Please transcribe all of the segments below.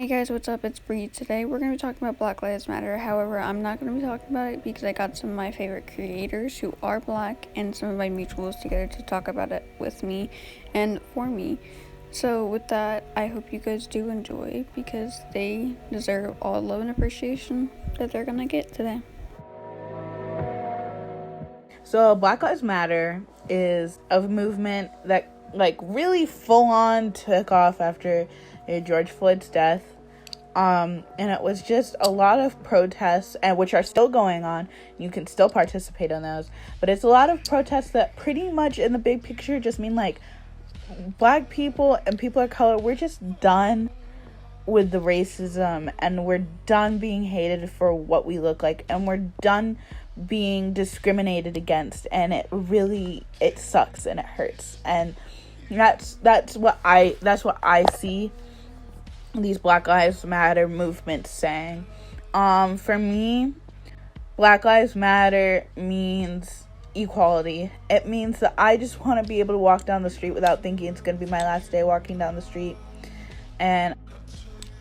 Hey guys, what's up? It's Bree. Today we're going to be talking about Black Lives Matter. However, I'm not going to be talking about it because I got some of my favorite creators who are black and some of my mutuals together to talk about it with me and for me. So with that, I hope you guys do enjoy because they deserve all love and appreciation that they're going to get today. So Black Lives Matter is a movement that really full on took off after George Floyd's death. And it was just a lot of protests, and which are still going on. You can still participate in those, but it's a lot of protests that pretty much in the big picture just mean black people and people of color, we're just done with the racism, and we're done being hated for what we look like, and we're done being discriminated against, and it sucks and it hurts. And that's what I see these Black Lives Matter movements saying. For me, Black Lives Matter means equality. It means that I just want to be able to walk down the street without thinking it's going to be my last day walking down the street. And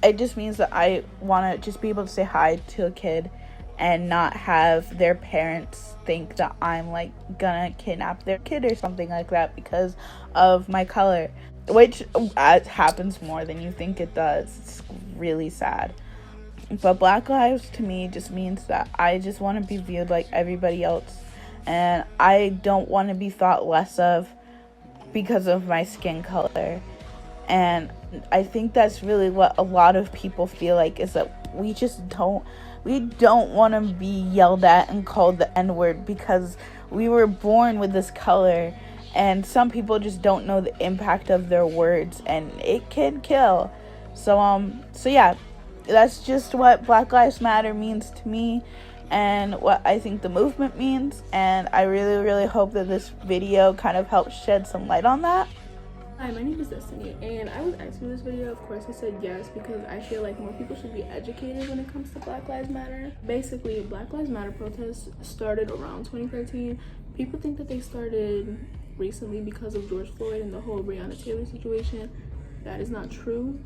it just means that I want to just be able to say hi to a kid and not have their parents think that I'm gonna kidnap their kid or something like that because of my color, which happens more than you think it does. It's really sad. But Black lives to me just means that I just want to be viewed like everybody else, and I don't want to be thought less of because of my skin color. And I think that's really what a lot of people feel like, is that we don't want to be yelled at and called the N-word because we were born with this color, and some people just don't know the impact of their words, and it can kill. So yeah, that's just what Black Lives Matter means to me and what I think the movement means, and I really, really hope that this video kind of helps shed some light on that. Hi, my name is Destiny, and I was asked for this video. Of course, I said yes because I feel like more people should be educated when it comes to Black Lives Matter. Basically, Black Lives Matter protests started around 2013. People think that they started recently because of George Floyd and the whole Breonna Taylor situation. That is not true,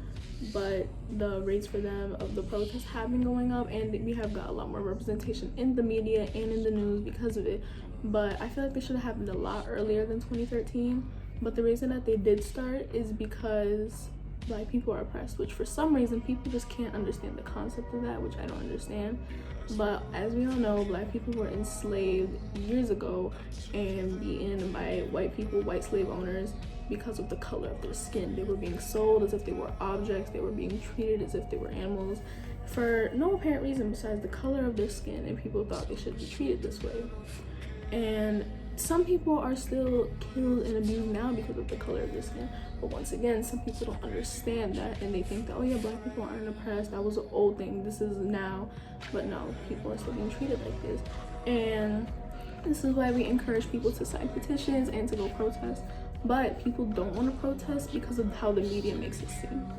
but the rates for them of the protests have been going up, and we have got a lot more representation in the media and in the news because of it. But I feel like this should have happened a lot earlier than 2013. But the reason that they did start is because black people are oppressed, which for some reason people just can't understand the concept of that, which I don't understand. But as we all know, black people were enslaved years ago and beaten by white people, white slave owners, because of the color of their skin. They were being sold as if they were objects. They were being treated as if they were animals for no apparent reason besides the color of their skin, and people thought they should be treated this way. And some people are still killed and abused now because of the color of their skin. But once again, some people don't understand that, and they think that, oh yeah, black people aren't oppressed, that was an old thing, this is now. But no, people are still being treated like this. And this is why we encourage people to sign petitions and to go protest. But people don't want to protest because of how the media makes it seem.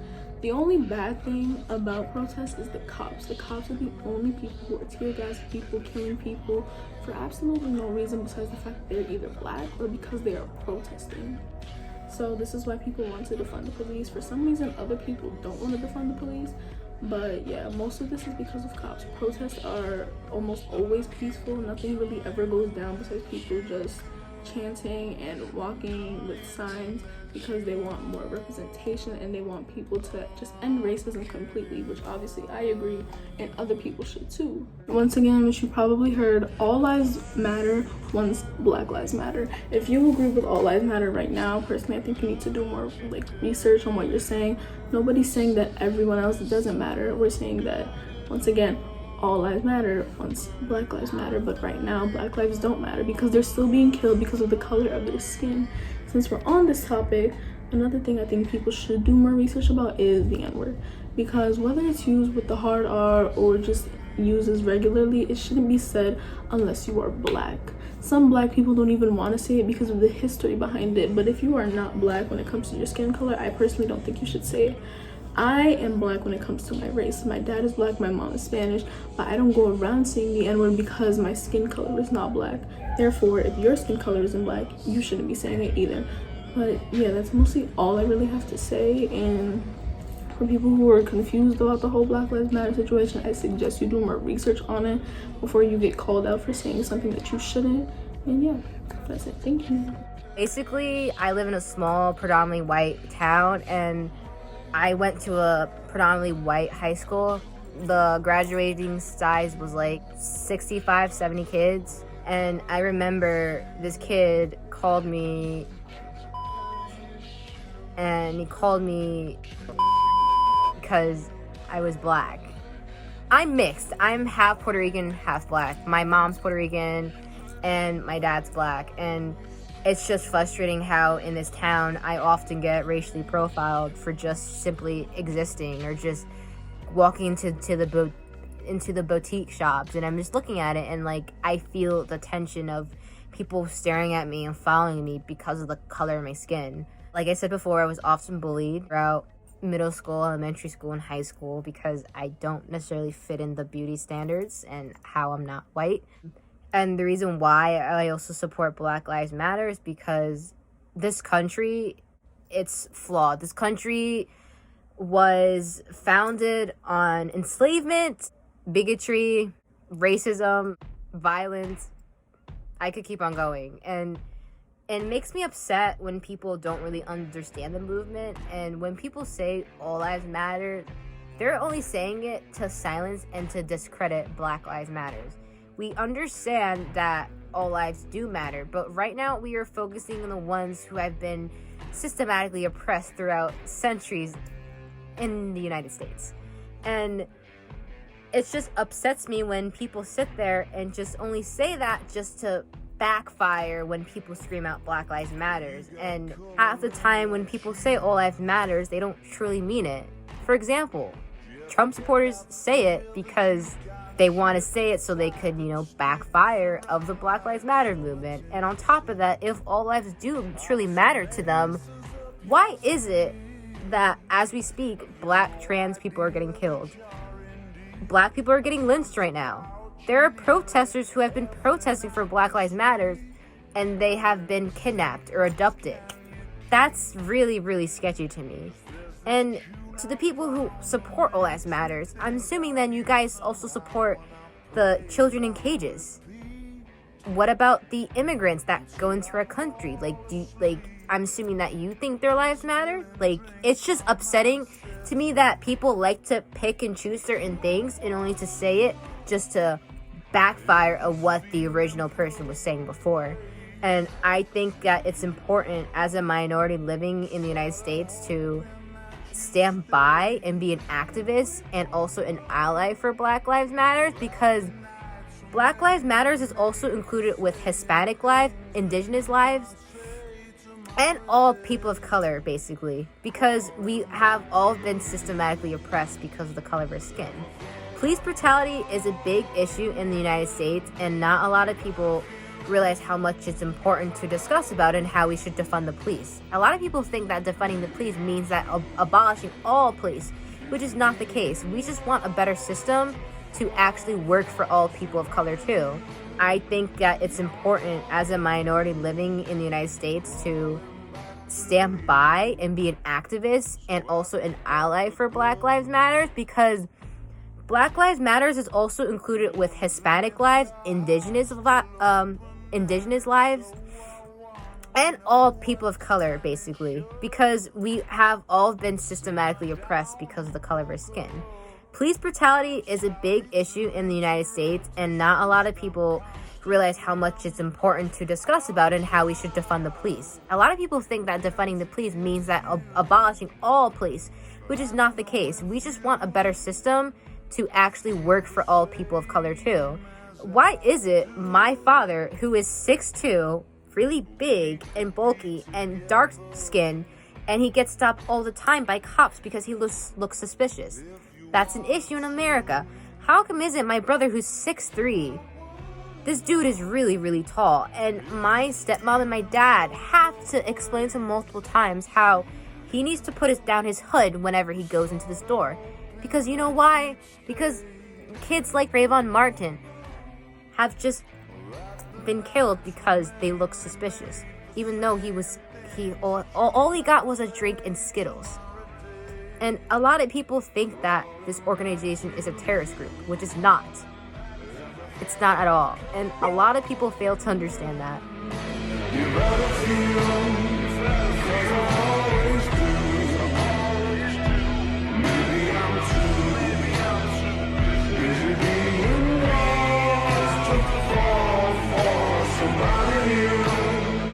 The only bad thing about protests is the cops. The cops are the only people who are tear gassing people, killing people for absolutely no reason besides the fact that they're either black or because they are protesting. So this is why people want to defund the police. For some reason, other people don't want to defund the police. But yeah, most of this is because of cops. Protests are almost always peaceful. Nothing really ever goes down besides people just chanting and walking with signs because they want more representation and they want people to just end racism completely, which obviously I agree and other people should too. Once again, which you probably heard, all lives matter once Black Lives Matter. If you agree with all lives matter right now, personally I think you need to do more research on what you're saying. Nobody's saying that everyone else doesn't matter. We're saying that, once again, all lives matter once Black Lives Matter, but right now Black lives don't matter because they're still being killed because of the color of their skin. Since we're on this topic, another thing I think people should do more research about is the N-word, because whether it's used with the hard R or just used as regularly, it shouldn't be said unless you are black. Some black people don't even want to say it because of the history behind it, but if you are not black when it comes to your skin color, I personally don't think you should say it. I am black when it comes to my race. My dad is black, my mom is Spanish, but I don't go around saying the N-word because my skin color is not black. Therefore, if your skin color isn't black, you shouldn't be saying it either. But yeah, that's mostly all I really have to say. And For people who are confused about the whole Black Lives Matter situation, I suggest you do more research on it before you get called out for saying something that you shouldn't. And yeah, that's it. Thank you. Basically, I live in a small, predominantly white town, and I went to a predominantly white high school. The graduating size was like 65, 70 kids. And I remember this kid called me, and he called me because I was black. I'm mixed. I'm half Puerto Rican, half black. My mom's Puerto Rican and my dad's black. And it's just frustrating how in this town I often get racially profiled for just simply existing or just walking into the boutique shops, and I'm just looking at it and like I feel the tension of people staring at me and following me because of the color of my skin. Like I said before, I was often bullied throughout middle school, elementary school, and high school because I don't necessarily fit in the beauty standards and how I'm not white. And the reason why I also support Black Lives Matter is because this country, it's flawed. This country was founded on enslavement, bigotry, racism, violence. I could keep on going. And it makes me upset when people don't really understand the movement. And when people say all lives matter, they're only saying it to silence and to discredit Black Lives Matters. We understand that all lives do matter, but right now we are focusing on the ones who have been systematically oppressed throughout centuries in the United States. And it just upsets me when people sit there and just only say that just to backfire when people scream out Black Lives Matters. And half the time when people say all lives matters, they don't truly mean it. For example, Trump supporters say it because they want to say it so they could, backfire of the Black Lives Matter movement. And on top of that, if all lives do truly matter to them, why is it that as we speak, black trans people are getting killed? Black people are getting lynched right now. There are protesters who have been protesting for Black Lives Matter and they have been kidnapped or abducted. That's really, really sketchy to me. And to the people who support All Lives Matters, I'm assuming then you guys also support the children in cages. What about the immigrants that go into our country? I'm assuming that you think their lives matter? It's just upsetting to me that people like to pick and choose certain things and only to say it just to backfire of what the original person was saying before. And I think that it's important as a minority living in the United States to stand by and be an activist and also an ally for Black Lives Matter, because Black Lives Matters is also included with Hispanic lives, Indigenous lives, and all people of color, basically, because we have all been systematically oppressed because of the color of our skin. Police brutality is a big issue in the United States, and not a lot of people realize how much it's important to discuss about and how we should defund the police. A lot of people think that defunding the police means that abolishing all police, which is not the case. We just want a better system to actually work for all people of color too. I think that it's important as a minority living in the United States to stand by and be an activist and also an ally for Black Lives Matter, because Black Lives Matters is also included with Hispanic lives, Indigenous lives, and all people of color, basically, because we have all been systematically oppressed because of the color of our skin. Police brutality is a big issue in the United States, and not a lot of people realize how much it's important to discuss about and how we should defund the police. A lot of people think that defunding the police means that abolishing all police, which is not the case. We just want a better system to actually work for all people of color too. Why is it my father, who is 6'2", really big and bulky and dark skinned, and he gets stopped all the time by cops because he looks suspicious? That's an issue in America. How come isn't my brother, who's 6'3"? This dude is really, really tall, and my stepmom and my dad have to explain to him multiple times how he needs to put down his hood whenever he goes into the store. Because you know why? Because kids like Rayvon Martin have just been killed because they look suspicious, even though all he got was a drink and Skittles. And a lot of people think that this organization is a terrorist group, which is not. It's not at all. And a lot of people fail to understand that.